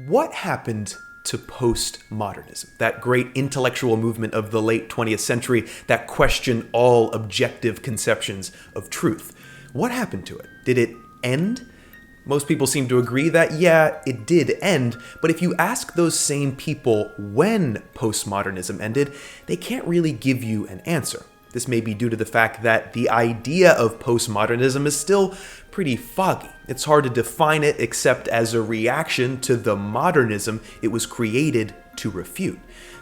What happened to postmodernism, that great intellectual movement of the late 20th century that questioned all objective conceptions of truth? What happened to it? Did it end? Most people seem to agree that, yeah, it did end, but if you ask those same people when postmodernism ended, they can't really give you an answer. This may be due to the fact that the idea of postmodernism is still pretty foggy. It's hard to define it except as a reaction to the modernism it was created to refute.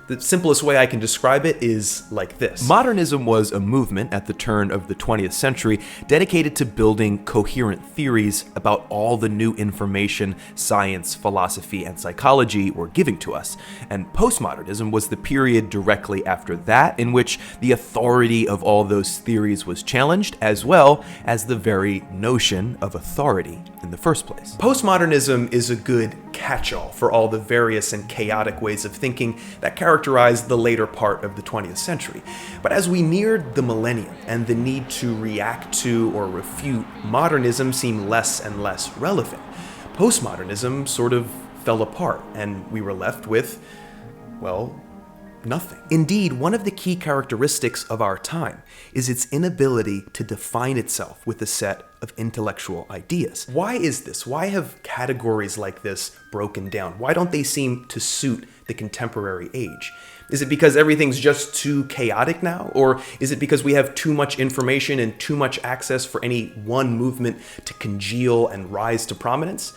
The simplest way I can describe it is like this. Modernism was a movement at the turn of the 20th century dedicated to building coherent theories about all the new information science, philosophy, and psychology were giving to us. And postmodernism was the period directly after that in which the authority of all those theories was challenged, as well as the very notion of authority in the first place. Postmodernism is a good catch-all for all the various and chaotic ways of thinking that characterized the later part of the 20th century. But as we neared the millennium and the need to react to or refute modernism seemed less and less relevant, postmodernism sort of fell apart and we were left with, well, nothing. Indeed, one of the key characteristics of our time is its inability to define itself with a set of intellectual ideas. Why is this? Why have categories like this broken down? Why don't they seem to suit the contemporary age? Is it because everything's just too chaotic now? Or is it because we have too much information and too much access for any one movement to congeal and rise to prominence?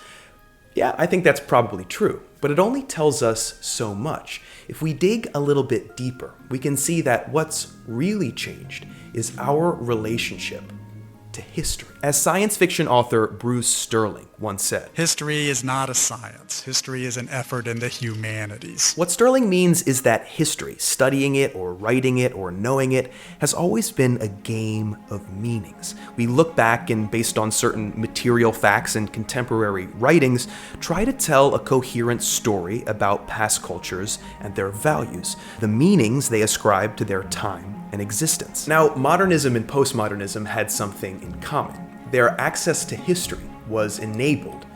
Yeah, I think that's probably true, but it only tells us so much. If we dig a little bit deeper, we can see that what's really changed is our relationship to history. As science fiction author Bruce Sterling once said, "History is not a science. History is an effort in the humanities." What Sterling means is that history, studying it or writing it or knowing it, has always been a game of meanings. We look back and, based on certain material facts and contemporary writings, try to tell a coherent story about past cultures and their values, the meanings they ascribe to their time and existence. Now, modernism and postmodernism had something in common. Their access to history was enabled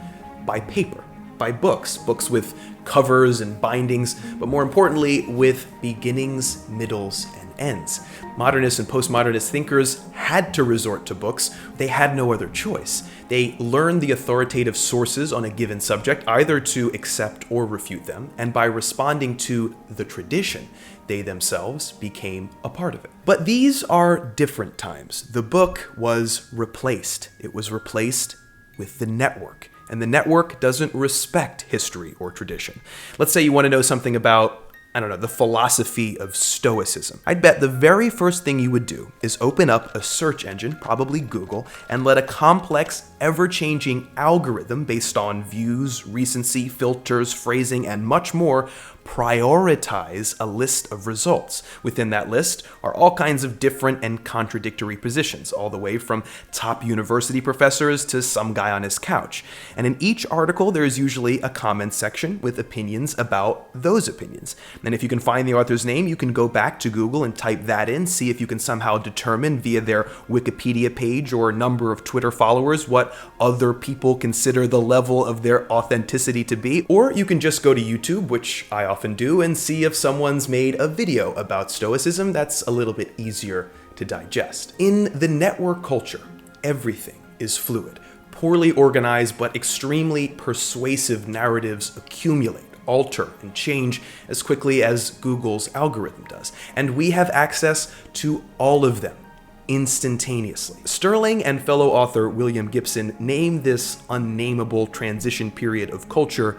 by paper, by books with covers and bindings, but more importantly, with beginnings, middles, and ends. Modernist and postmodernist thinkers had to resort to books. They had no other choice. They learned the authoritative sources on a given subject, either to accept or refute them, and by responding to the tradition, they themselves became a part of it. But these are different times. The book was replaced. It was replaced with the network. And the network doesn't respect history or tradition. Let's say you want to know something about, the philosophy of Stoicism. I'd bet the very first thing you would do is open up a search engine, probably Google, and let a complex, ever-changing algorithm based on views, recency, filters, phrasing, and much more prioritize a list of results. Within that list are all kinds of different and contradictory positions, all the way from top university professors to some guy on his couch. And in each article, there is usually a comment section with opinions about those opinions. And if you can find the author's name, you can go back to Google and type that in, see if you can somehow determine via their Wikipedia page or number of Twitter followers what other people consider the level of their authenticity to be. Or you can just go to YouTube, which I often do, and see if someone's made a video about Stoicism. That's a little bit easier to digest. In the network culture, everything is fluid. Poorly organized but extremely persuasive narratives accumulate, alter, and change as quickly as Google's algorithm does. And we have access to all of them instantaneously. Sterling and fellow author William Gibson name this unnameable transition period of culture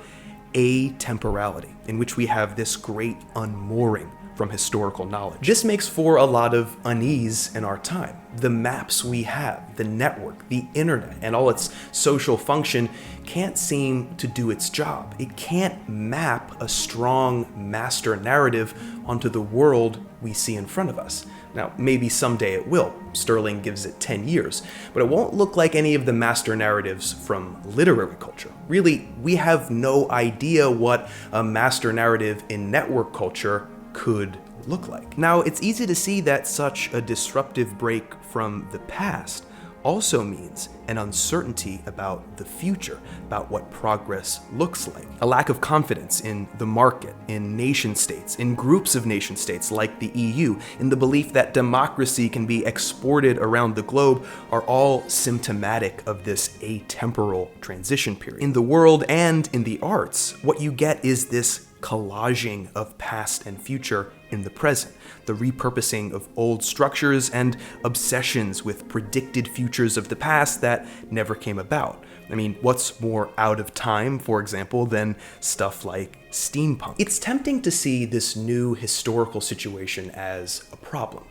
Atemporality, in which we have this great unmooring from historical knowledge. This makes for a lot of unease in our time. The maps we have, the network, the internet, and all its social function can't seem to do its job. It can't map a strong master narrative onto the world we see in front of us. Now, maybe someday it will. Sterling gives it 10 years, but it won't look like any of the master narratives from literary culture. Really, we have no idea what a master narrative in network culture could look like. Now, it's easy to see that such a disruptive break from the past also means an uncertainty about the future, about what progress looks like. A lack of confidence in the market, in nation states, in groups of nation states like the EU, in the belief that democracy can be exported around the globe are all symptomatic of this atemporal transition period. In the world and in the arts, what you get is this collaging of past and future in the present, the repurposing of old structures and obsessions with predicted futures of the past that never came about. I mean, what's more out of time, for example, than stuff like steampunk? It's tempting to see this new historical situation as a problem,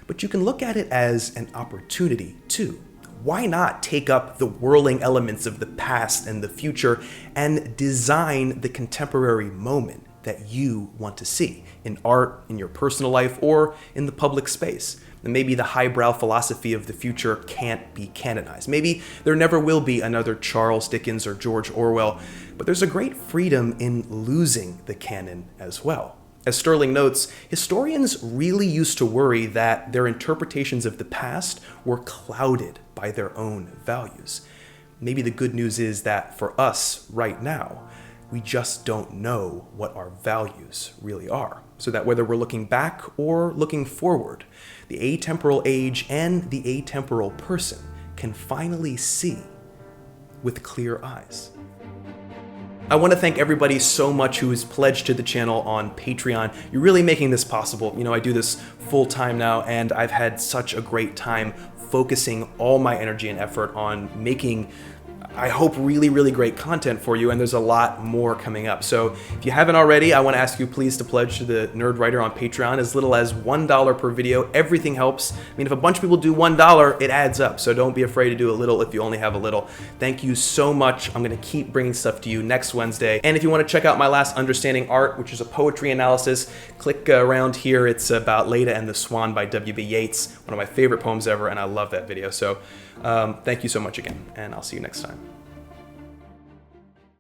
but you can look at it as an opportunity too. Why not take up the whirling elements of the past and the future and design the contemporary moment that you want to see in art, in your personal life, or in the public space? And maybe the highbrow philosophy of the future can't be canonized. Maybe there never will be another Charles Dickens or George Orwell, but there's a great freedom in losing the canon as well. As Sterling notes, historians really used to worry that their interpretations of the past were clouded by their own values. Maybe the good news is that for us right now, we just don't know what our values really are. So that whether we're looking back or looking forward, the atemporal age and the atemporal person can finally see with clear eyes. I want to thank everybody so much who is pledged to the channel on Patreon. You're really making this possible. You know, I do this full time now, and I've had such a great time focusing all my energy and effort on making, I hope, really, really great content for you, and there's a lot more coming up. So if you haven't already, I want to ask you please to pledge to the Nerd Writer on Patreon. As little as $1 per video, everything helps. I mean, if a bunch of people do $1, it adds up, so don't be afraid to do a little if you only have a little. Thank you so much. I'm going to keep bringing stuff to you next Wednesday. And if you want to check out my last Understanding Art, which is a poetry analysis, click around here. It's about Leda and the Swan by W.B. Yeats, one of my favorite poems ever, and I love that video. So thank you so much again, and I'll see you next time.